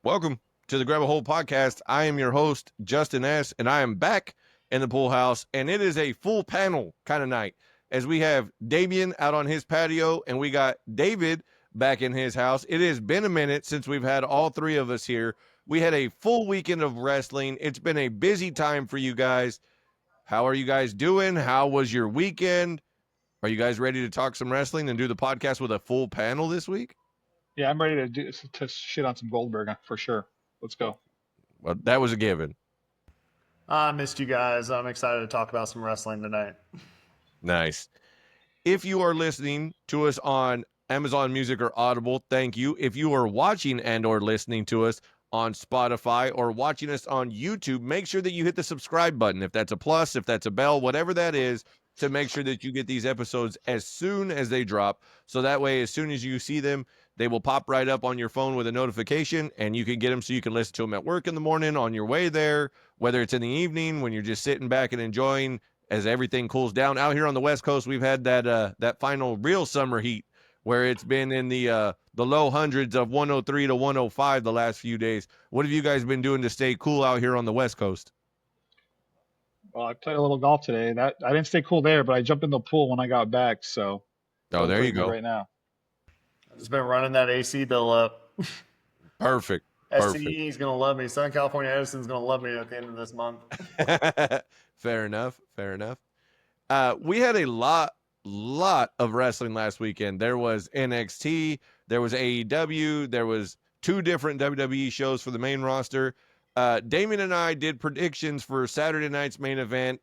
Welcome to the Grab a Hole podcast. I am your host, Justin S., and I am back in the pool house, and it is a full panel kind of night as we have Damian out on his patio, and we got David back in his house. It has been a minute since we've had all three of us here. We had a full weekend of wrestling. It's been a busy time for you guys. How are you guys doing? How was your weekend? Are you guys ready to talk some wrestling and do the podcast with a full panel this week? Yeah, I'm ready to shit on some Goldberg for sure. Let's go. Well, that was a given. I missed you guys. I'm excited to talk about some wrestling tonight. Nice. If you are listening to us on Amazon Music or Audible, thank you. If you are watching and or listening to us on Spotify or watching us on YouTube, make sure that you hit the subscribe button. If that's a plus, if that's a bell, whatever that is, to make sure that you get these episodes as soon as they drop. So that way, as soon as you see them, they will pop right up on your phone with a notification, and you can get them so you can listen to them at work in the morning, on your way there, whether it's in the evening when you're just sitting back and enjoying as everything cools down. Out here on the West Coast, we've had that final real summer heat where it's been in the low hundreds of 103 to 105 the last few days. What have you guys been doing to stay cool out here on the West Coast? Well, I played a little golf today. That I didn't stay cool there, but I jumped in the pool when I got back. So, there you go. Right now, I've just been running that AC bill up. Perfect. SCE is gonna love me. Southern California Edison's gonna love me at the end of this month. Fair enough. We had a lot of wrestling last weekend. There was NXT, there was AEW, there was 2 different WWE shows for the main roster. Damien and I did predictions for Saturday night's main event,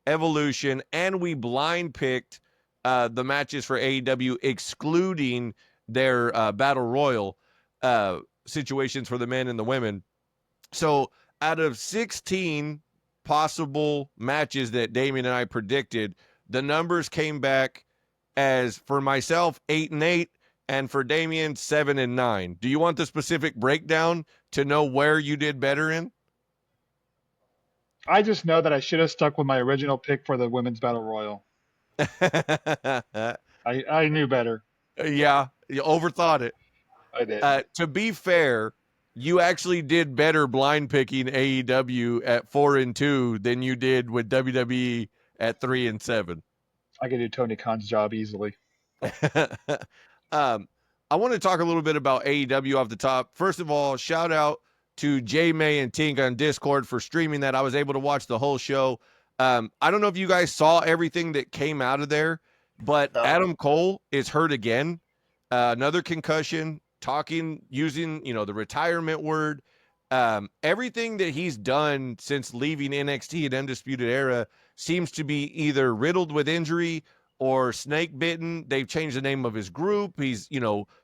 Evolution, and we blind picked the matches for AEW, excluding their Battle Royal situations for the men and the women. So out of 16 possible matches that Damien and I predicted, the numbers came back as, for myself, 8-8, and for Damien, 7-9. Do you want the specific breakdown to know where you did better in? I just know that I should have stuck with my original pick for the women's battle royal. I knew better. Yeah, you overthought it. I did. To be fair, you actually did better blind picking AEW at 4-2 than you did with WWE at 3-7. I could do Tony Khan's job easily. I want to talk a little bit about AEW off the top. First of all, shout out to J May and Tink on Discord for streaming that. I was able to watch the whole show. I don't know if you guys saw everything that came out of there, but Adam Cole is hurt again. Another concussion, using, the retirement word. Everything that he's done since leaving NXT and Undisputed Era seems to be either riddled with injury or snake bitten. They've changed the name of his group. He's,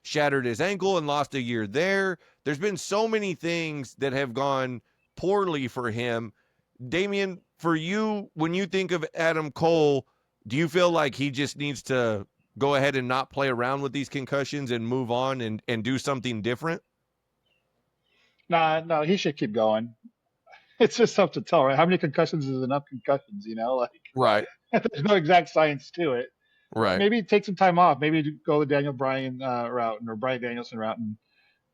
shattered his ankle and lost a year there. There's been so many things that have gone poorly for him. Damien, for you, when you think of Adam Cole, do you feel like he just needs to go ahead and not play around with these concussions and move on and do something different? No, he should keep going. It's just tough to tell, right? How many concussions is enough concussions, Right. There's no exact science to it. Right. Maybe take some time off. Maybe go the Daniel Bryan route or Bryan Danielson route and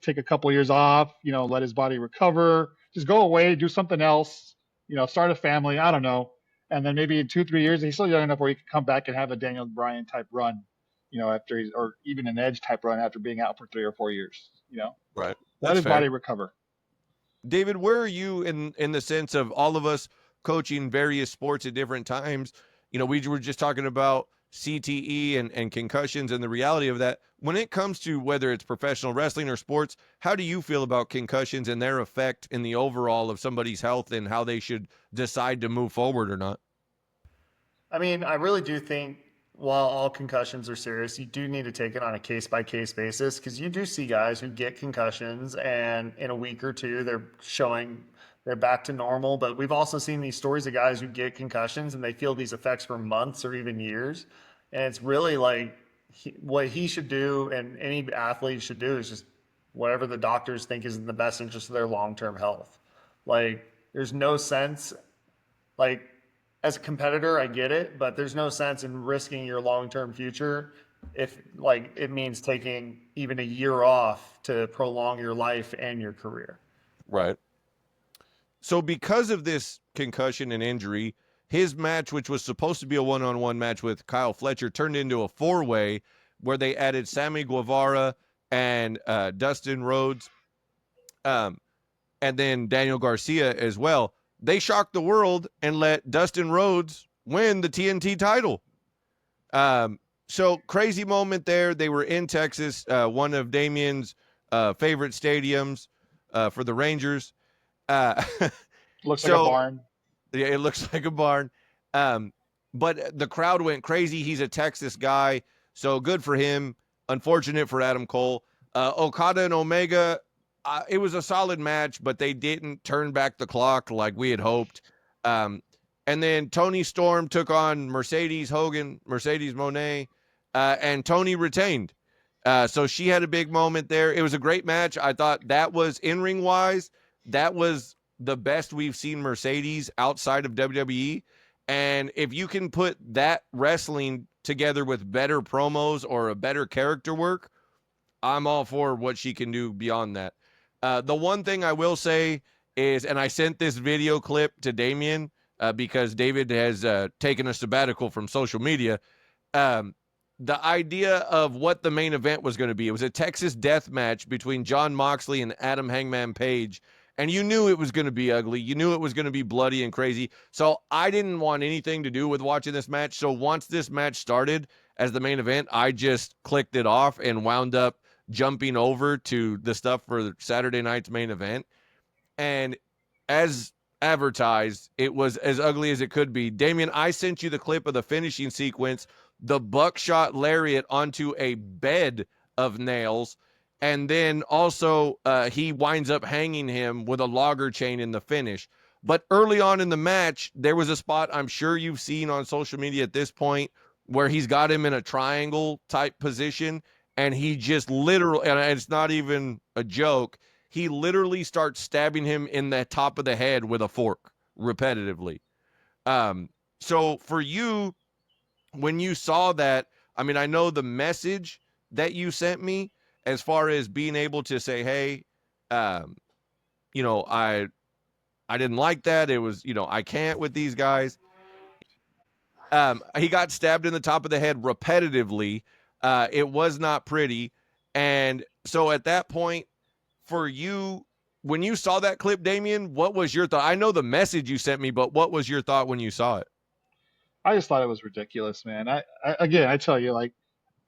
take a couple years off, let his body recover. Just go away, do something else, start a family. I don't know. And then maybe in 2-3 years, he's still young enough where he can come back and have a Daniel Bryan type run, after or even an Edge type run after being out for 3 or 4 years, Right. Let his body recover. David, where are you in the sense of all of us coaching various sports at different times? We were just talking about CTE and concussions and the reality of that. When it comes to whether it's professional wrestling or sports, how do you feel about concussions and their effect in the overall of somebody's health and how they should decide to move forward or not? I mean, I really do think while all concussions are serious, you do need to take it on a case-by-case basis because you do see guys who get concussions and in a week or two they're showing they're back to normal. But we've also seen these stories of guys who get concussions and they feel these effects for months or even years. And it's really like what he should do and any athlete should do is just whatever the doctors think is in the best interest of their long-term health. Like, there's no sense, like, as a competitor, I get it, but there's no sense in risking your long-term future if, like, it means taking even a year off to prolong your life and your career. Right. So because of this concussion and injury, his match, which was supposed to be a one-on-one match with Kyle Fletcher, turned into a four-way where they added Sammy Guevara and Dustin Rhodes, and then Daniel Garcia as well. They shocked the world and let Dustin Rhodes win the TNT title. So crazy moment there. They were in Texas, one of Damien's favorite stadiums for the Rangers. Looks like a barn. Yeah, it looks like a barn. But the crowd went crazy. He's a Texas guy, so good for him. Unfortunate for Adam Cole. Okada and Omega, it was a solid match, but they didn't turn back the clock like we had hoped. And then Tony Storm took on Mercedes Moné, and Tony retained. So she had a big moment there. It was a great match. I thought that was in-ring wise, that was the best we've seen Mercedes outside of WWE. And if you can put that wrestling together with better promos or a better character work, I'm all for what she can do beyond that. The one thing I will say is, and I sent this video clip to Damien because David has taken a sabbatical from social media. The idea of what the main event was going to be, it was a Texas death match between Jon Moxley and Adam Hangman Page. And you knew it was going to be ugly. You knew it was going to be bloody and crazy. So I didn't want anything to do with watching this match. So once this match started as the main event, I just clicked it off and wound up jumping over to the stuff for Saturday night's main event. And as advertised, it was as ugly as it could be. Damien, I sent you the clip of the finishing sequence, the buckshot lariat onto a bed of nails. And then also he winds up hanging him with a logger chain in the finish. But early on in the match, there was a spot I'm sure you've seen on social media at this point where he's got him in a triangle type position. And he just literally, and it's not even a joke, he literally starts stabbing him in the top of the head with a fork repetitively. So for you, when you saw that, I mean, I know the message that you sent me, as far as being able to say, hey, you know, I didn't like that. It was, you know, I can't with these guys. He got stabbed in the top of the head repetitively. It was not pretty. And so at that point, for you, when you saw that clip, Damien, what was your thought? I know the message you sent me, but what was your thought when you saw it? I just thought it was ridiculous, man. Again, I tell you, like,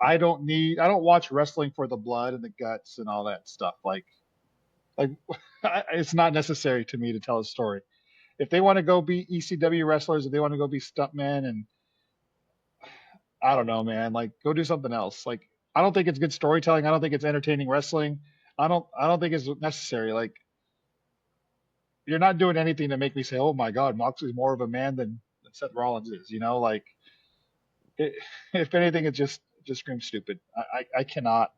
I don't watch wrestling for the blood and the guts and all that stuff. Like it's not necessary to me to tell a story. If they want to go be ECW wrestlers, if they want to go be stuntmen, and I don't know, man, like go do something else. Like I don't think it's good storytelling. I don't think it's entertaining wrestling. I don't think it's necessary. Like you're not doing anything to make me say, oh my God, Moxley's more of a man than Seth Rollins is. You know, like it, if anything, it just screams stupid. I cannot.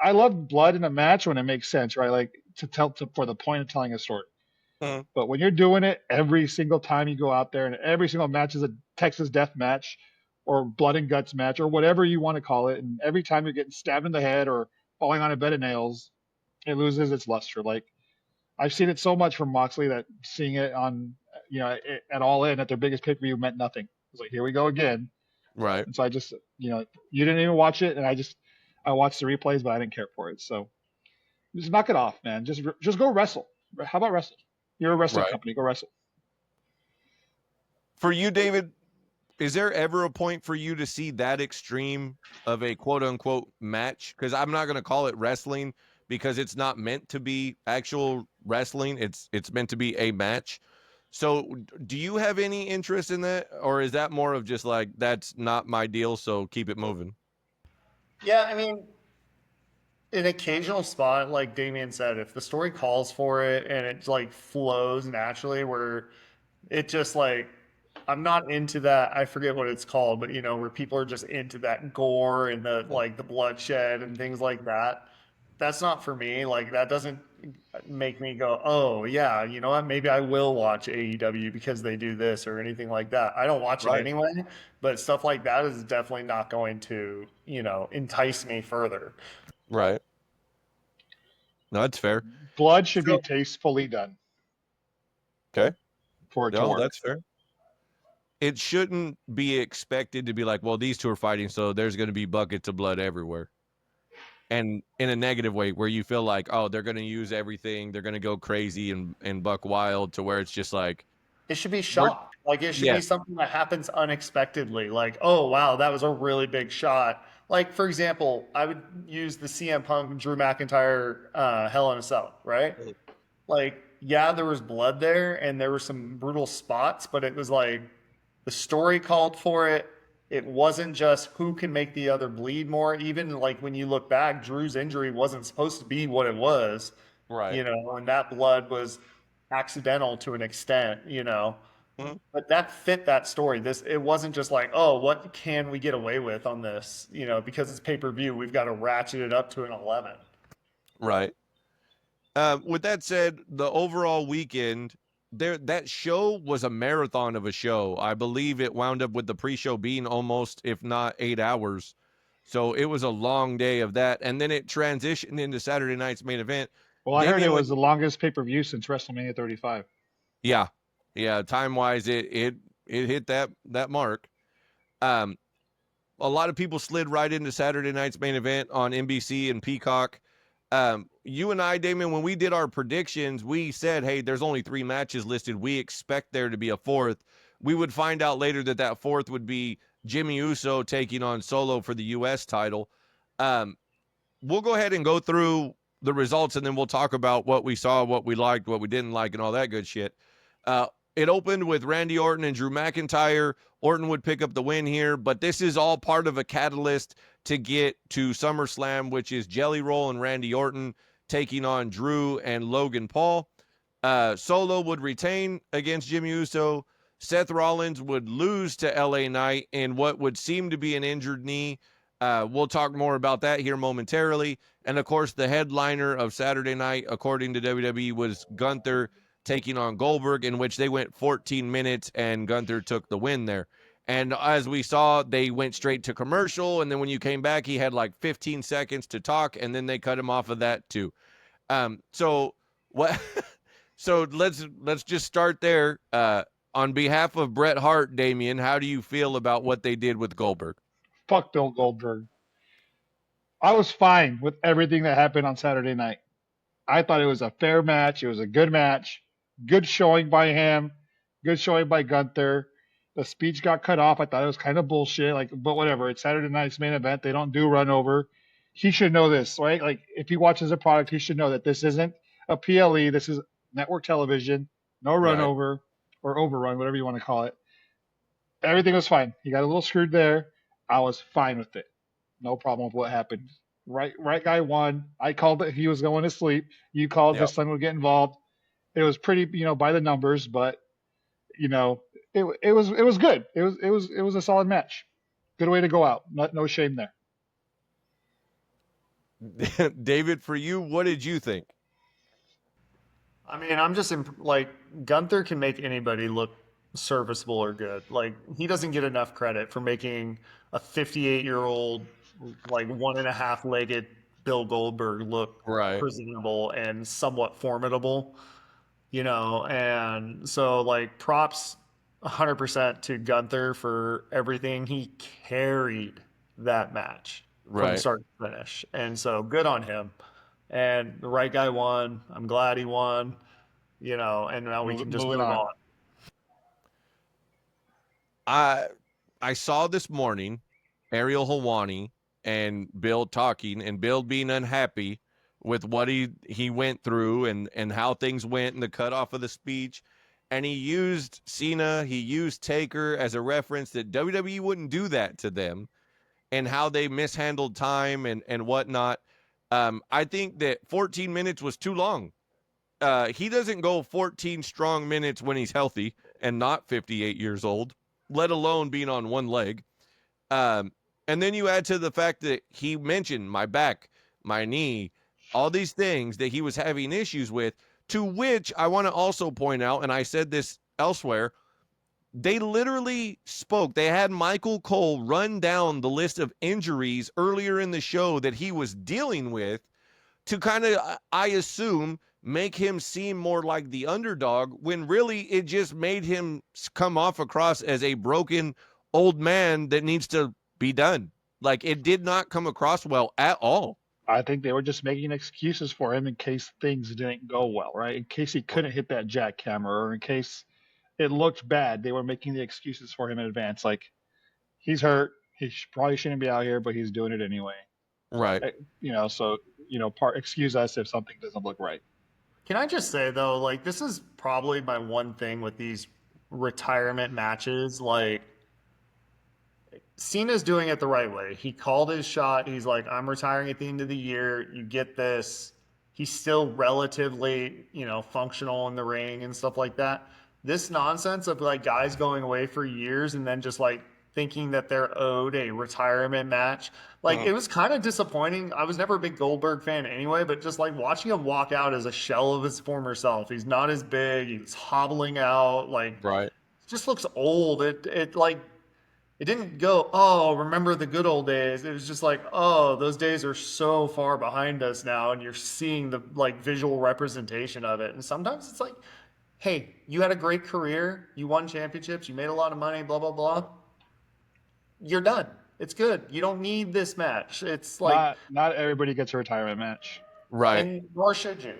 I love blood in a match when it makes sense, right? Like for the point of telling a story. Uh-huh. But when you're doing it every single time you go out there and every single match is a Texas death match or blood and guts match or whatever you want to call it, and every time you're getting stabbed in the head or falling on a bed of nails, it loses its luster. Like I've seen it so much from Moxley that seeing it on, at All In at their biggest pay-per-view meant nothing. It's like, here we go again. Right. And so I just, you didn't even watch it, and I watched the replays, but I didn't care for it. So just knock it off, man. Just go wrestle. How about wrestle? You're a wrestling company. Go wrestle. For you, David, is there ever a point for you to see that extreme of a quote unquote match? Because I'm not going to call it wrestling because it's not meant to be actual wrestling. It's meant to be a match. So do you have any interest in that? Or is that more of just like, that's not my deal, so keep it moving? Yeah, I mean, an occasional spot, like Damien said, if the story calls for it and it like flows naturally, where it just like, I'm not into that. I forget what it's called, but where people are just into that gore and the bloodshed and things like that. That's not for me. Like that doesn't make me go, oh yeah, you know what? Maybe I will watch AEW because they do this or anything like that. I don't watch it anyway, but stuff like that is definitely not going to, entice me further. Right. No, that's fair. Blood should So- be tastefully done Okay. for it to No, work. that's fair. It shouldn't be expected to be like, well, these two are fighting, so there's going to be buckets of blood everywhere. And in a negative way, where you feel like, oh, they're going to use everything, they're going to go crazy and buck wild, to where it's just like, It should be shock. Like it should Yeah. be something that happens unexpectedly. Like, oh wow, that was a really big shot. Like for example, I would use the CM Punk Drew McIntyre Hell in a Cell, right? Like, yeah, there was blood there and there were some brutal spots, but it was like the story called for it. It wasn't just who can make the other bleed more. Even like when you look back, Drew's injury wasn't supposed to be what it was, right. you know, and that blood was accidental to an extent, you know. Mhm. But that fit that story. It wasn't just like, oh, what can we get away with on this? You know, because it's pay-per-view, we've got to ratchet it up to an 11. Right. With that said, the overall weekend, that show was a marathon of a show. I believe it wound up with the pre-show being almost, if not 8 hours. So it was a long day of that. And then it transitioned into Saturday night's main event. Well, I heard Damian, it was the longest pay-per-view since WrestleMania 35. Yeah. Yeah. Time-wise, it hit that mark. A lot of people slid right into Saturday night's main event on NBC and Peacock. You and I, Damon, when we did our predictions, we said, hey, there's only 3 matches listed. We expect there to be a fourth. We would find out later that fourth would be Jimmy Uso taking on Solo for the U.S. title. We'll go ahead and go through the results, and then we'll talk about what we saw, what we liked, what we didn't like, and all that good shit. It opened with Randy Orton and Drew McIntyre. Orton would pick up the win here, but this is all part of a catalyst to get to SummerSlam, which is Jelly Roll and Randy Orton taking on Drew and Logan Paul. Solo would retain against Jimmy Uso. Seth Rollins would lose to LA Knight in what would seem to be an injured knee. We'll talk more about that here momentarily. And of course, the headliner of Saturday night, according to WWE, was Gunther taking on Goldberg, in which they went 14 minutes and Gunther took the win there. And as we saw, they went straight to commercial, and then when you came back, he had like 15 seconds to talk, and then they cut him off of that too. So what? So let's just start there. On behalf of Bret Hart, Damian, how do you feel about what they did with Goldberg? Fuck Bill Goldberg. I was fine with everything that happened on Saturday night. I thought it was a fair match. It was a good match. Good showing by him. Good showing by Gunther. The speech got cut off. I thought it was kind of bullshit. Like, but whatever. It's Saturday night's main event. They don't do run over. He should know this, right? Like, if he watches a product, he should know that this isn't a PLE. This is network television. No run Right. over or overrun, whatever you want to call it. Everything was fine. He got a little screwed there. I was fine with it. No problem with what happened. Right guy won. I called that he was going to sleep. You called his son would get involved. It was pretty, by the numbers, but it was good. It was a solid match. Good way to go out. No shame there. David, for you, what did you think? I mean, I'm just like Gunther can make anybody look serviceable or good. Like he doesn't get enough credit for making a 58-year-old, like 1.5-legged Bill Goldberg look Right. presentable and somewhat formidable, And so, like, props 100% to Gunther for everything. He carried that match from Right. start to finish, and so good on him. And the right guy won. I'm glad he won. And now we can just move Moving on. I saw this morning Ariel Helwani and Bill talking, and Bill being unhappy with what he went through and how things went and the cutoff of the speech. And he used Cena, he used Taker as a reference that WWE wouldn't do that to them and how they mishandled time and whatnot. I think that 14 minutes was too long. He doesn't go 14 strong minutes when he's healthy and not 58 years old, let alone being on one leg. And then you add to the fact that he mentioned my back, my knee, all these things that he was having issues with, to which I want to also point out, and I said this elsewhere, they literally spoke. They had Michael Cole run down the list of injuries earlier in the show that he was dealing with to kind of, I assume, make him seem more like the underdog when really it just made him come off across as a broken old man that needs to be done. Like, it did not come across well at all. I think they were just making excuses for him in case things didn't go well, right? In case he couldn't hit that jackhammer, or in case it looked bad, they were making the excuses for him in advance. Like, he's hurt, he probably shouldn't be out here, but he's doing it anyway. Right. Excuse us if something doesn't look right. Can I just say though, like, this is probably my one thing with these retirement matches. Like, Cena's doing it the right way. He called his shot. He's like, I'm retiring at the end of the year. You get this. He's still relatively, functional in the ring and stuff like that. This nonsense of like guys going away for years and then just like thinking that they're owed a retirement match. Like, it was kind of disappointing. I was never a big Goldberg fan anyway, but just like watching him walk out as a shell of his former self. He's not as big. He's hobbling out. Like, Right. it just looks old. It didn't go, oh, remember the good old days. It was just like, oh, those days are so far behind us now, and you're seeing the like visual representation of it. And sometimes it's like, hey, you had a great career, you won championships, you made a lot of money, blah, blah, blah. You're done. It's good. You don't need this match. It's like not everybody gets a retirement match. Right. And nor should you.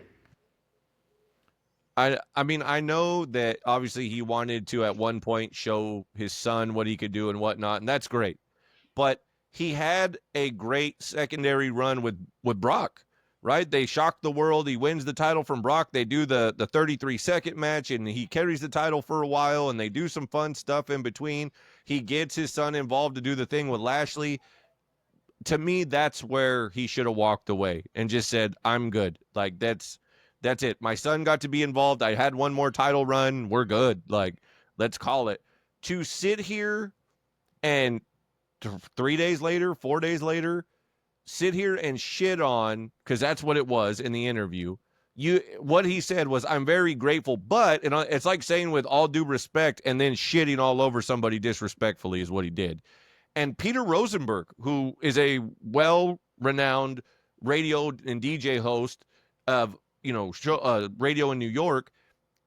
I mean, I know that obviously he wanted to at one point show his son what he could do and whatnot, and that's great. But he had a great secondary run with Brock, right? They shocked the world. He wins the title from Brock. They do the 33-second match, and he carries the title for a while, and they do some fun stuff in between. He gets his son involved to do the thing with Lashley. To me, that's where he should have walked away and just said, I'm good. Like, that's it. My son got to be involved. I had one more title run. We're good. Like, let's call it. To sit here and 3 days later, 4 days later, sit here and shit on, because that's what it was in the interview. What he said was, I'm very grateful, but, and it's like saying with all due respect and then shitting all over somebody disrespectfully is what he did. And Peter Rosenberg, who is a well-renowned radio and DJ host of radio in New York,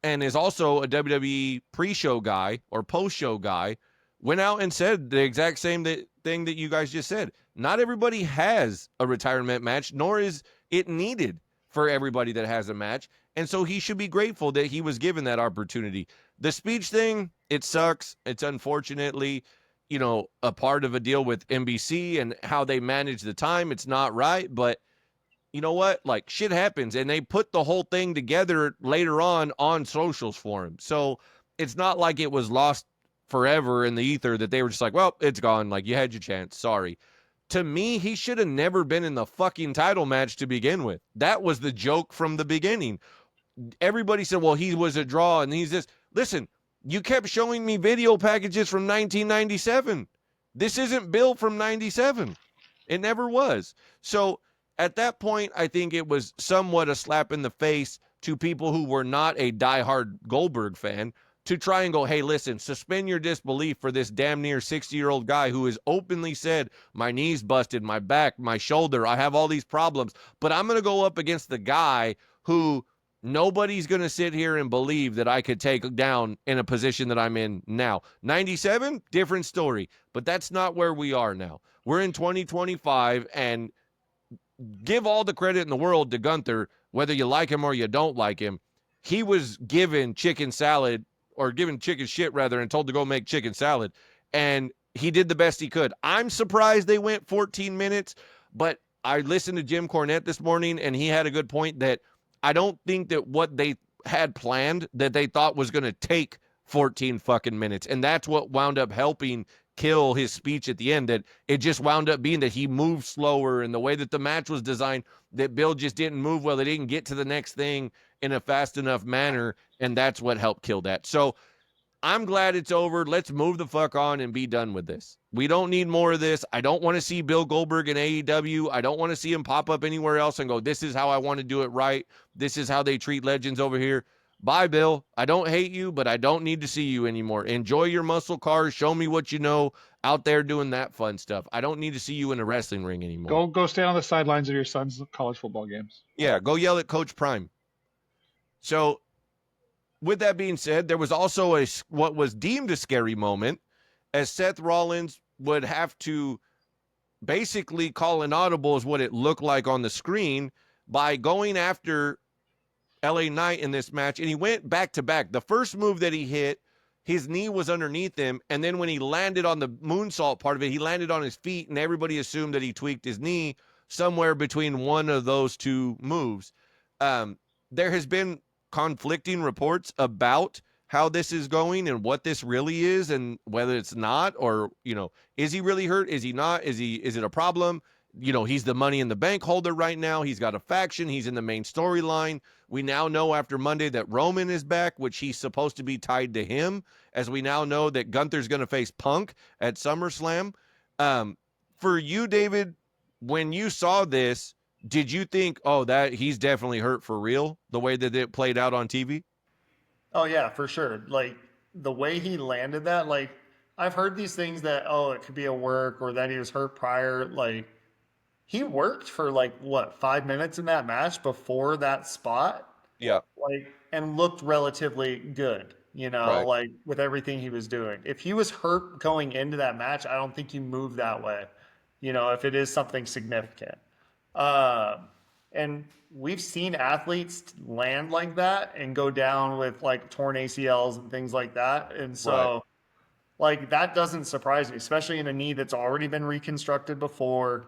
and is also a WWE pre-show guy or post-show guy, went out and said the exact same thing that you guys just said. Not everybody has a retirement match, nor is it needed for everybody that has a match. And so he should be grateful that he was given that opportunity. The speech thing, it sucks. It's unfortunately, a part of a deal with NBC and how they manage the time. It's not right, but you know what? Like, shit happens, and they put the whole thing together later on socials for him. So it's not like it was lost forever in the ether that they were just like, well, it's gone. Like, you had your chance. Sorry. To me, he should have never been in the fucking title match to begin with. That was the joke from the beginning. Everybody said, well, he was a draw, and he's this. Listen, you kept showing me video packages from 1997. This isn't Bill from 97. It never was. So at that point, I think it was somewhat a slap in the face to people who were not a diehard Goldberg fan to try and go, hey, listen, suspend your disbelief for this damn near 60-year-old guy who has openly said, my knee's busted, my back, my shoulder, I have all these problems, but I'm going to go up against the guy who nobody's going to sit here and believe that I could take down in a position that I'm in now. 97, different story, but that's not where we are now. We're in 2025, and give all the credit in the world to Gunther, whether you like him or you don't like him. He was given chicken salad, or given chicken shit rather, and told to go make chicken salad. And he did the best he could. I'm surprised they went 14 minutes, but I listened to Jim Cornette this morning, and he had a good point that I don't think that what they had planned that they thought was going to take 14 fucking minutes. And that's what wound up helping kill his speech at the end, that it just wound up being that he moved slower, and the way that the match was designed, that Bill just didn't move well. They didn't get to the next thing in a fast enough manner, and that's what helped kill that. So I'm glad it's over. Let's move the fuck on and be done with this. We don't need more of this. I don't want to see Bill Goldberg in AEW. I don't want to see him pop up anywhere else and go, this is how I want to do it right. This is how they treat legends over here. Bye, Bill. I don't hate you, but I don't need to see you anymore. Enjoy your muscle cars. Show me what you know out there doing that fun stuff. I don't need to see you in a wrestling ring anymore. Go stand on the sidelines of your son's college football games. Yeah, go yell at Coach Prime. So with that being said, there was also what was deemed a scary moment as Seth Rollins would have to basically call an audible is what it looked like on the screen by going after LA Knight in this match. And he went back to back. The first move that he hit, his knee was underneath him. And then when he landed on the moonsault part of it, he landed on his feet, and everybody assumed that he tweaked his knee somewhere between one of those two moves. There has been conflicting reports about how this is going and what this really is and whether it's not, or, is he really hurt? Is he not? Is it a problem? He's the Money in the Bank holder right now. He's got a faction. He's in the main storyline. We now know after Monday that Roman is back, which he's supposed to be tied to him, as we now know that Gunther's going to face Punk at SummerSlam. For you, David, when you saw this, did you think, oh, that he's definitely hurt for real, the way that it played out on TV? Oh yeah, for sure. Like the way he landed that, like I've heard these things that, oh, it could be a work or that he was hurt prior. Like he worked for like what, 5 minutes in that match before that spot. Yeah. Like, and looked relatively good, Right. like with everything he was doing. If he was hurt going into that match, I don't think you move that way, if it is something significant. And we've seen athletes land like that and go down with like torn ACLs and things like that. And so, like, that doesn't surprise me, especially in a knee that's already been reconstructed before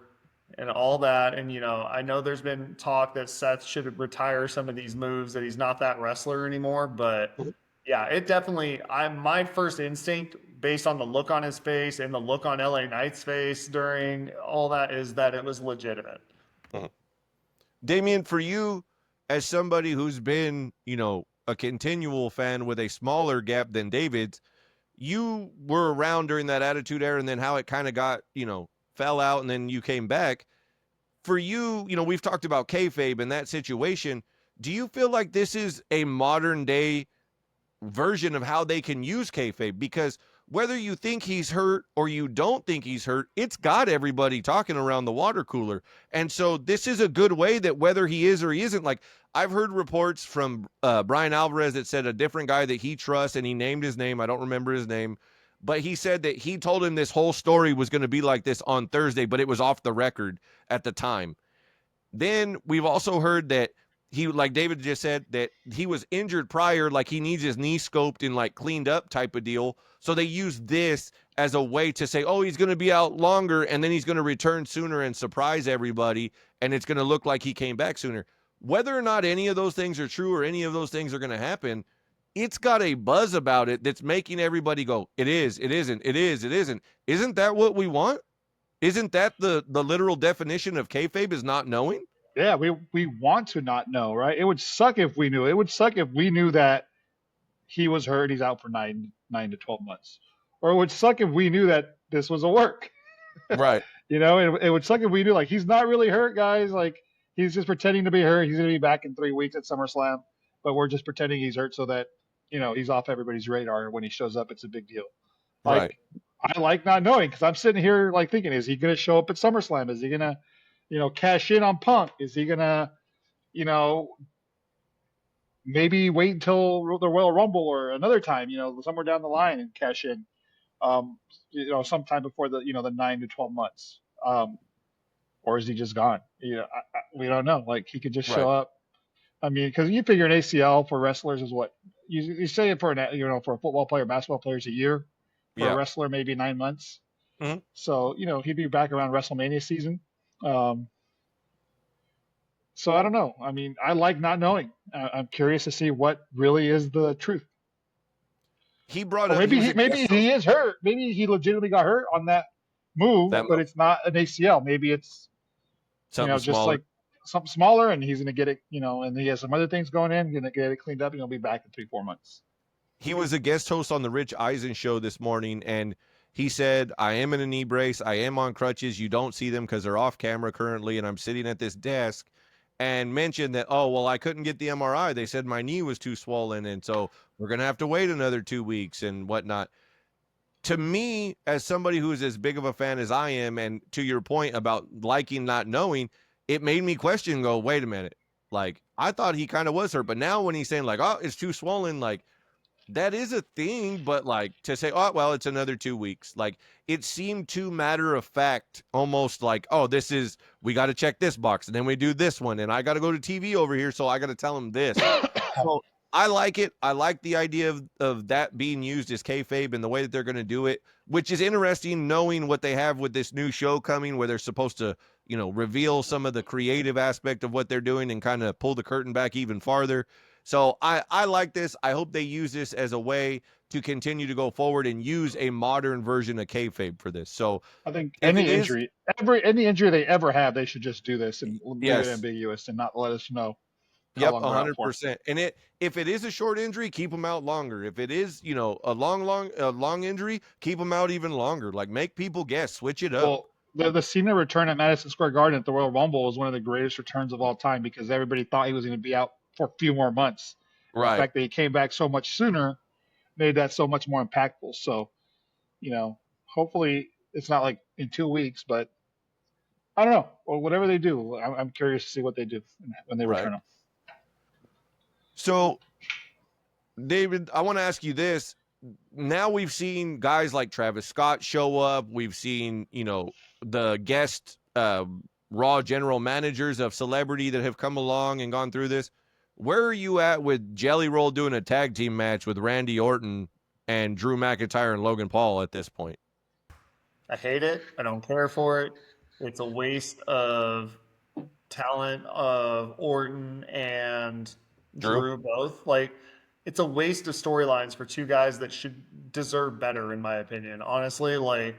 and all that. And, I know there's been talk that Seth should retire some of these moves, that he's not that wrestler anymore. But yeah, it definitely, my first instinct based on the look on his face and the look on LA Knight's face during all that is that it was legitimate. Damian, for you, as somebody who's been, a continual fan with a smaller gap than David's, you were around during that Attitude Era and then how it kind of got, fell out and then you came back. For you, we've talked about kayfabe and that situation. Do you feel like this is a modern day version of how they can use kayfabe? Because whether you think he's hurt or you don't think he's hurt, it's got everybody talking around the water cooler. And so this is a good way that whether he is or he isn't, like I've heard reports from Brian Alvarez that said a different guy that he trusts, and he named his name. I don't remember his name, but he said that he told him this whole story was going to be like this on Thursday, but it was off the record at the time. Then we've also heard that he, like David just said, that he was injured prior, like he needs his knee scoped and like cleaned up type of deal. So they use this as a way to say, oh, he's going to be out longer and then he's going to return sooner and surprise everybody. And it's going to look like he came back sooner. Whether or not any of those things are true or any of those things are going to happen, it's got a buzz about it that's making everybody go, it is, it isn't, it is, it isn't. Isn't that what we want? Isn't that the literal definition of kayfabe, is not knowing? Yeah, we want to not know, right? It would suck if we knew. It would suck if we knew that he was hurt, he's out for 9 to 12 months. Or it would suck if we knew that this was a work. Right. It would suck if we knew, like, he's not really hurt, guys. Like, he's just pretending to be hurt. He's going to be back in 3 weeks at SummerSlam, but we're just pretending he's hurt so that, he's off everybody's radar. When he shows up, it's a big deal. Like, Right. I like not knowing, because I'm sitting here, like, thinking, is he going to show up at SummerSlam? Is he going to, cash in on Punk? Is he going to, maybe wait until the Royal Rumble or another time, somewhere down the line and cash in, sometime before the 9 to 12 months. Or is he just gone? We don't know. Like, he could just show up. I mean, because you figure an ACL for wrestlers is what you say it for for a football player, basketball player, is a year. For a wrestler, maybe 9 months. Mm-hmm. So he'd be back around WrestleMania season. So I don't know. I mean, I like not knowing. I'm curious to see what really is the truth. He brought up. Maybe he is hurt. Maybe he legitimately got hurt on that move, but it's not an ACL. Maybe it's something just smaller. like something smaller, and he's going to get it. And he has some other things going in. Going to get it cleaned up, and he'll be back in 3-4 months. He was a guest host on the Rich Eisen show this morning, and he said, I am in a knee brace. I am on crutches. You don't see them because they're off camera currently, and I'm sitting at this desk. And mentioned that, oh, well, I couldn't get the MRI. They said my knee was too swollen, and so we're going to have to wait another 2 weeks and whatnot. To me, as somebody who is as big of a fan as I am, and to your point about liking not knowing, it made me question, go, wait a minute. Like, I thought he kind of was hurt, but now when he's saying like, oh, it's too swollen, like that is a thing, but like to say, oh, well, it's another 2 weeks. Like it seemed too matter of fact, almost like, oh, we got to check this box and then we do this one. And I got to go to TV over here. So I got to tell him this. So I like it. I like the idea of that being used as kayfabe and the way that they're going to do it, which is interesting knowing what they have with this new show coming where they're supposed to, reveal some of the creative aspect of what they're doing and kind of pull the curtain back even farther. So I like this. I hope they use this as a way to continue to go forward and use a modern version of kayfabe for this. So I think any injury they ever have, they should just do this and leave it ambiguous and not let us know. Yep, 100%. And if it is a short injury, keep them out longer. If it is, a long injury, keep them out even longer. Like make people guess, switch it up. Well, the Cena return at Madison Square Garden at the Royal Rumble was one of the greatest returns of all time because everybody thought he was going to be out for a few more months. Right. The fact that he came back so much sooner made that so much more impactful. So, hopefully it's not like in 2 weeks, but I don't know. Or whatever they do, I'm curious to see what they do when they return him. So, David, I want to ask you this. Now we've seen guys like Travis Scott show up. We've seen, the guest Raw general managers of celebrity that have come along and gone through this. Where are you at with Jelly Roll doing a tag team match with Randy Orton and Drew McIntyre and Logan Paul at this point? I hate it. I don't care for it. It's a waste of talent of Orton and Drew both. Like, it's a waste of storylines for two guys that should deserve better, in my opinion. Honestly, like,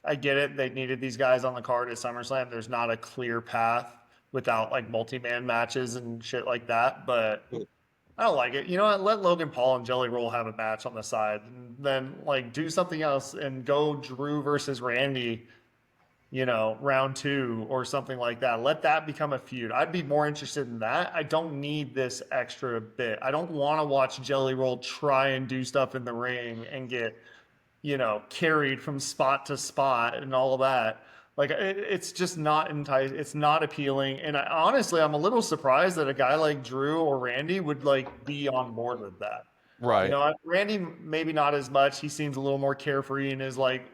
I get it. They needed these guys on the card at SummerSlam. There's not a clear path without like multi-man matches and shit like that, but I don't like it. You know what? Let Logan Paul and Jelly Roll have a match on the side and then like do something else and go Drew versus Randy, round 2 or something like that. Let that become a feud. I'd be more interested in that. I don't need this extra bit. I don't want to watch Jelly Roll try and do stuff in the ring and get, carried from spot to spot and all of that. Like, it's just not enticing. It's not appealing. And honestly, I'm a little surprised that a guy like Drew or Randy would like be on board with that. Right. Randy, maybe not as much. He seems a little more carefree in his like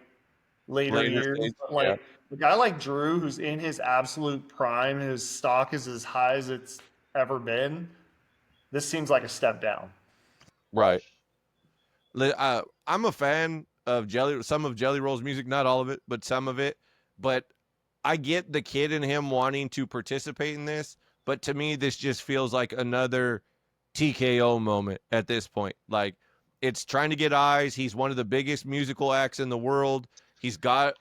later years. But, a guy like Drew, who's in his absolute prime, his stock is as high as it's ever been. This seems like a step down. Right. I'm a fan of some of Jelly Roll's music, not all of it, but some of it. But I get the kid in him wanting to participate in this, but to me, this just feels like another TKO moment at this point. Like, it's trying to get eyes. He's one of the biggest musical acts in the world. He's got,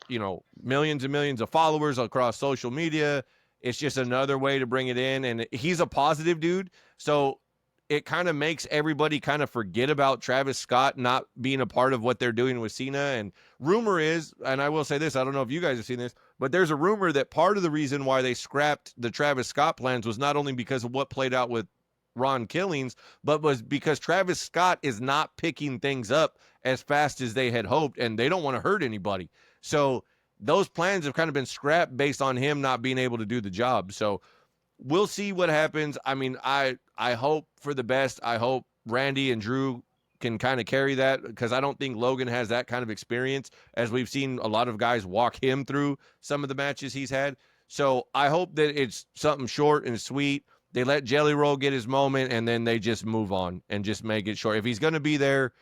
millions and millions of followers across social media. It's just another way to bring it in. And he's a positive dude. So it kind of makes everybody kind of forget about Travis Scott not being a part of what they're doing with Cena. And rumor is, and I will say this, I don't know if you guys have seen this, but there's a rumor that part of the reason why they scrapped the Travis Scott plans was not only because of what played out with Ron Killings, but was because Travis Scott is not picking things up as fast as they had hoped, and they don't want to hurt anybody. So those plans have kind of been scrapped based on him not being able to do the job. So we'll see what happens. I mean, I hope for the best. I hope Randy and Drew can kind of carry that because I don't think Logan has that kind of experience as we've seen a lot of guys walk him through some of the matches he's had. So I hope that it's something short and sweet. They let Jelly Roll get his moment and then they just move on and just make it short. If he's going to be there,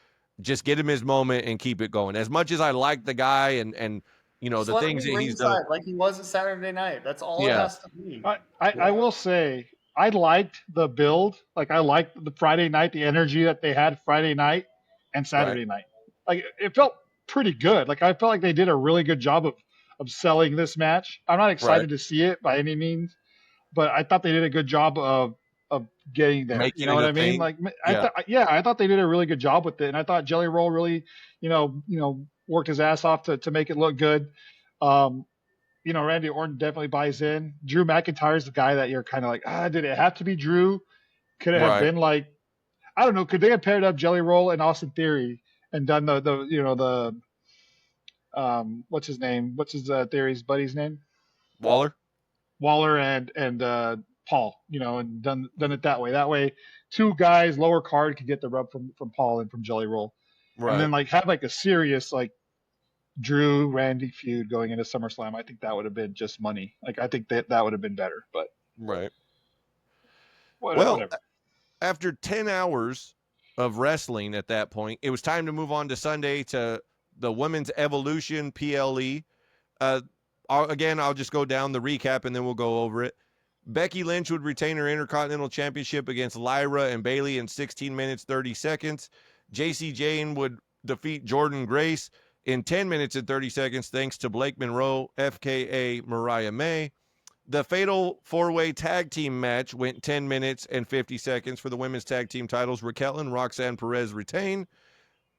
just get him his moment and keep it going. As much as I like the guy and just the things that he's done. Like he was a Saturday night. That's all it has to be. I will say, I liked the build. Like, I liked the Friday night, the energy that they had Friday night and Saturday night. Like, it felt pretty good. Like, I felt like they did a really good job of selling this match. I'm not excited to see it by any means, but I thought they did a good job of getting there. You know what I mean? Like, I thought they did a really good job with it. And I thought Jelly Roll really, worked his ass off to make it look good. Randy Orton definitely buys in. Drew McIntyre is the guy that you're kind of like, did it have to be Drew? Could it have been like, I don't know. Could they have paired up Jelly Roll and Austin Theory and done the what's his name? What's his Theory's buddy's name? Waller and Paul, and done it that way. That way, two guys lower card can get the rub from Paul and from Jelly Roll, and Right. then like have like a serious like Drew Randy feud going into SummerSlam. I think that would have been just money. Like I think that would have been better, but Right. Well, whatever. after 10 hours of wrestling at that point, it was time to move on to Sunday to the Women's Evolution PLE. I'll just go down the recap and then we'll go over it. Becky Lynch would retain her Intercontinental Championship against Lyra and Bayley in 16 minutes, 30 seconds. JC Jane would defeat Jordan Grace in 10 minutes and 30 seconds thanks to Blake Monroe, FKA Mariah May. The fatal four-way tag team match went 10 minutes and 50 seconds for the women's tag team titles. Raquel and Roxanne Perez retain.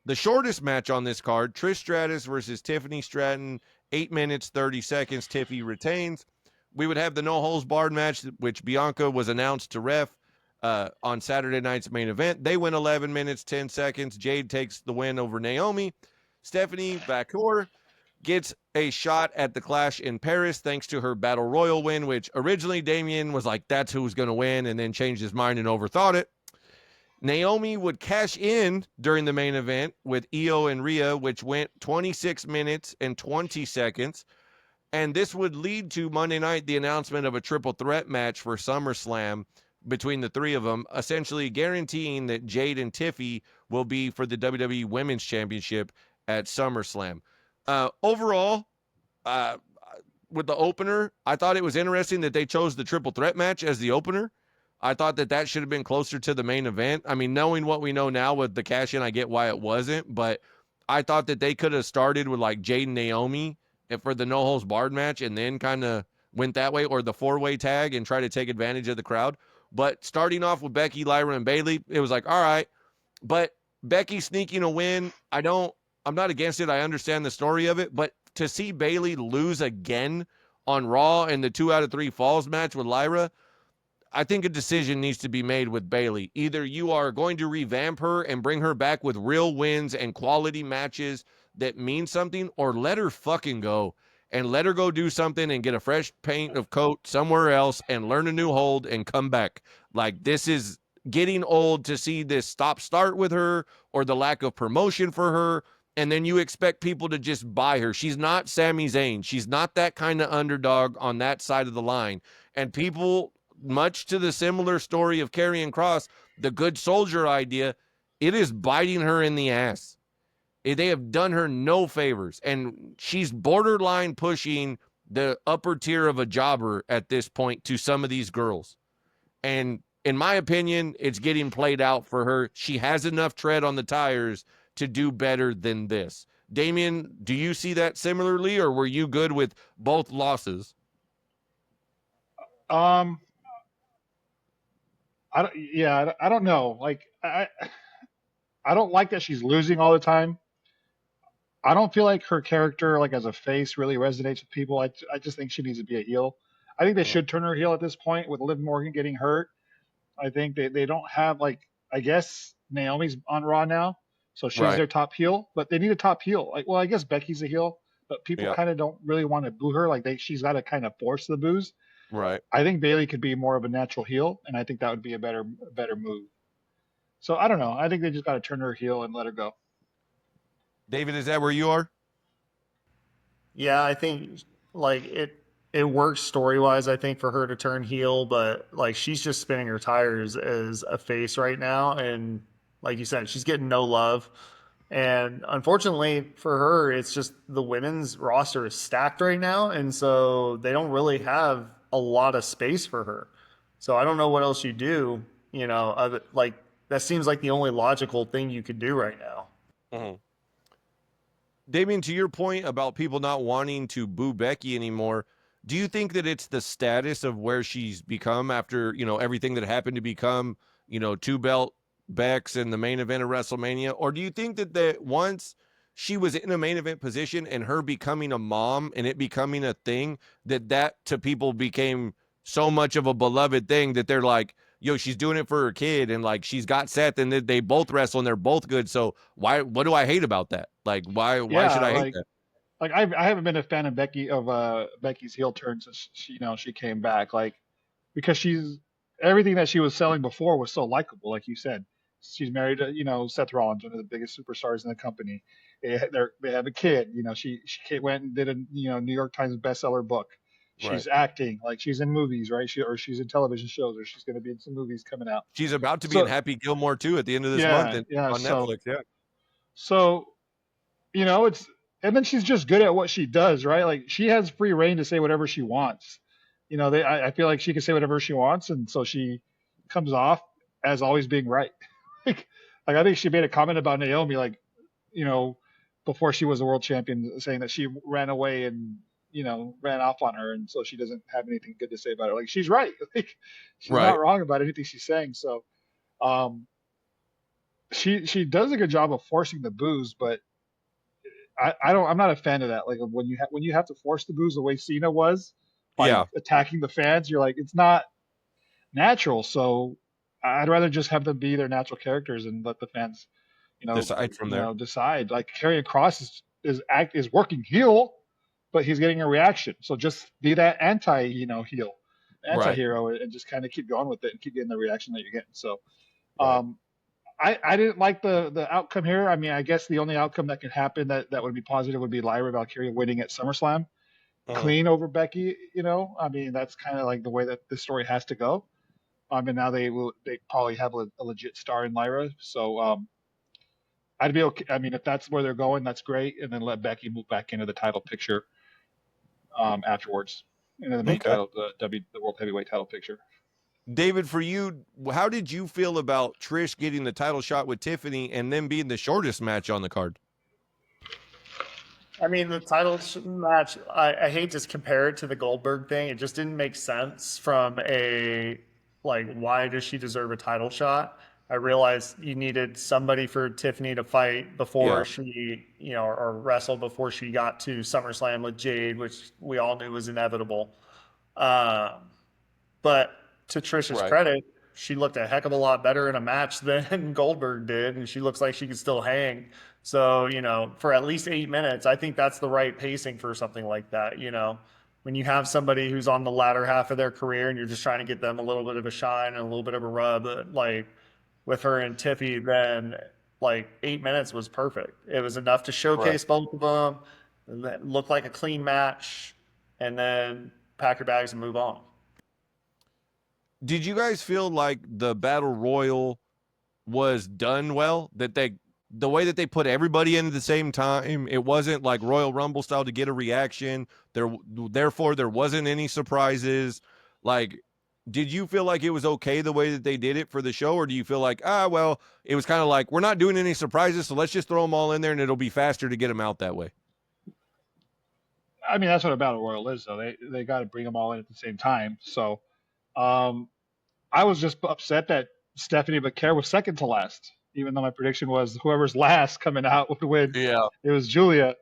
The shortest match on this card, Trish Stratus versus Tiffany Stratton, 8 minutes, 30 seconds. Tiffy retains. We would have the no-holds-barred match, which Bianca was announced to ref on Saturday night's main event. They win 11 minutes, 10 seconds. Jade takes the win over Naomi. Stephanie Vacour gets a shot at the Clash in Paris thanks to her Battle Royal win, which originally Damien was like, that's who's going to win, and then changed his mind and overthought it. Naomi would cash in during the main event with Io and Rhea, which went 26 minutes and 20 seconds. And this would lead to Monday night the announcement of a triple threat match for SummerSlam between the three of them, essentially guaranteeing that Jade and Tiffy will be for the WWE Women's Championship at SummerSlam. Overall, with the opener, I thought it was interesting that they chose the triple threat match as the opener. I thought that should have been closer to the main event. I mean, knowing what we know now with the cash-in, I get why it wasn't, but I thought that they could have started with like Jade and Naomi for the no-holds-barred match and then kind of went that way, or the four-way tag and try to take advantage of the crowd. But starting off with Becky, Lyra, and Bayley, it was like, all right. But Becky sneaking a win, I'm not against it. I understand the story of it, but to see Bayley lose again on Raw in the 2 out of 3 falls match with Lyra, I think a decision needs to be made with Bayley. Either you are going to revamp her and bring her back with real wins and quality matches that mean something, or let her fucking go and let her go do something and get a fresh paint of coat somewhere else and learn a new hold and come back. Like, this is getting old to see this stop-start with her or the lack of promotion for her, and then you expect people to just buy her. She's not Sami Zayn. She's not that kind of underdog on that side of the line. And people, much to the similar story of Karrion Kross, the good soldier idea, it is biting her in the ass. They have done her no favors, and she's borderline pushing the upper tier of a jobber at this point to some of these girls. And in my opinion, it's getting played out for her. She has enough tread on the tires to do better than this. Damien, do you see that similarly, or were you good with both losses? I don't know. Like I don't like that she's losing all the time. I don't feel like her character, like as a face, really resonates with people. I just think she needs to be a heel. I think they should turn her heel at this point with Liv Morgan getting hurt. I think they don't have, like, I guess Naomi's on Raw now, so she's their top heel, but they need a top heel. Like, well, I guess Becky's a heel, but people kind of don't really want to boo her. Like she's got to kind of force the boos. Right. I think Bayley could be more of a natural heel, and I think that would be a better move. So I don't know. I think they just got to turn her heel and let her go. David, is that where you are? Yeah, I think like it works story wise, I think, for her to turn heel, but like she's just spinning her tires as a face right now, and like you said, she's getting no love. And unfortunately for her, it's just the women's roster is stacked right now, and so they don't really have a lot of space for her. So I don't know what else you do, like that seems like the only logical thing you could do right now. Mm-hmm. Damien, to your point about people not wanting to boo Becky anymore, do you think that it's the status of where she's become after, everything that happened to become, 2-belt Bex in the main event of WrestleMania? Or do you think that once she was in a main event position and her becoming a mom and it becoming a thing, that to people became so much of a beloved thing that they're like, yo, she's doing it for her kid, and like she's got Seth, and they both wrestle and they're both good. So what do I hate about that? Like why should I hate that? Like I haven't been a fan of Becky's heel turn since she came back. Like because everything that she was selling before was so likable, like you said. She's married to, Seth Rollins, one of the biggest superstars in the company. They have a kid. She went and did a New York Times bestseller book. Right. She's acting, like she's in movies, right? She's in television shows, or she's going to be in some movies coming out. She's about to be in So Happy Gilmore too at the end of this month yeah, and yeah. on Netflix. Yeah. So it's, and then she's just good at what she does, right? Like she has free reign to say whatever she wants. I feel like she can say whatever she wants, and so she comes off as always being right. like I think she made a comment about Naomi, like, you know, before she was a world champion, saying that she ran away and ran off on her, and so she doesn't have anything good to say about her. Like she's right. Like she's not Right. wrong about anything she's saying. So um, she does a good job of forcing the booze, but I'm not a fan of that. Like when you have to force the booze the way Cena was by Yeah. attacking the fans, you're like, it's not natural. So I'd rather just have them be their natural characters and let the fans, Aside from there. decide. Like Karrion Kross is working heel, but he's getting a reaction. So just be that heel, Right. anti-hero, and just kind of keep going with it and keep getting the reaction that you're getting. So Right. I didn't like the outcome here. I mean, I guess the only outcome that could happen that would be positive would be Lyra Valkyria winning at SummerSlam, clean over Becky. I mean, that's kind of like the way that the story has to go. And now they probably have a legit star in Lyra. So I'd be okay. I mean, if that's where they're going, that's great. And then let Becky move back into the title picture afterwards, into the main Okay. title, the World Heavyweight title picture. David, for you, how did you feel about Trish getting the title shot with Tiffany and then being the shortest match on the card? I mean, the title match, I hate to compare it to the Goldberg thing. It just didn't make sense from why does she deserve a title shot? I realized you needed somebody for Tiffany to fight before she, or wrestle before she got to SummerSlam with Jade, which we all knew was inevitable. But to Trish's Right. credit, she looked a heck of a lot better in a match than Goldberg did, and she looks like she could still hang. So, for at least 8 minutes, I think that's the right pacing for something like that. When you have somebody who's on the latter half of their career and you're just trying to get them a little bit of a shine and a little bit of a rub, like with her and Tiffy, then like 8 minutes was perfect. It was enough to Right. showcase both of them, that looked like a clean match, and then pack your bags and move on. Did you guys feel like the Battle Royal was done well? That the way that they put everybody in at the same time, it wasn't like Royal Rumble style to get a reaction. Therefore, there wasn't any surprises. Like, did you feel like it was okay the way that they did it for the show, or do you feel like, well, it was kind of like, we're not doing any surprises, so let's just throw them all in there and it'll be faster to get them out that way? I mean, that's what a battle royal is, though. They got to bring them all in at the same time. So, um, I was just upset that Stephanie McCare was second to last, even though my prediction was whoever's last coming out would win. Yeah. It was Julia,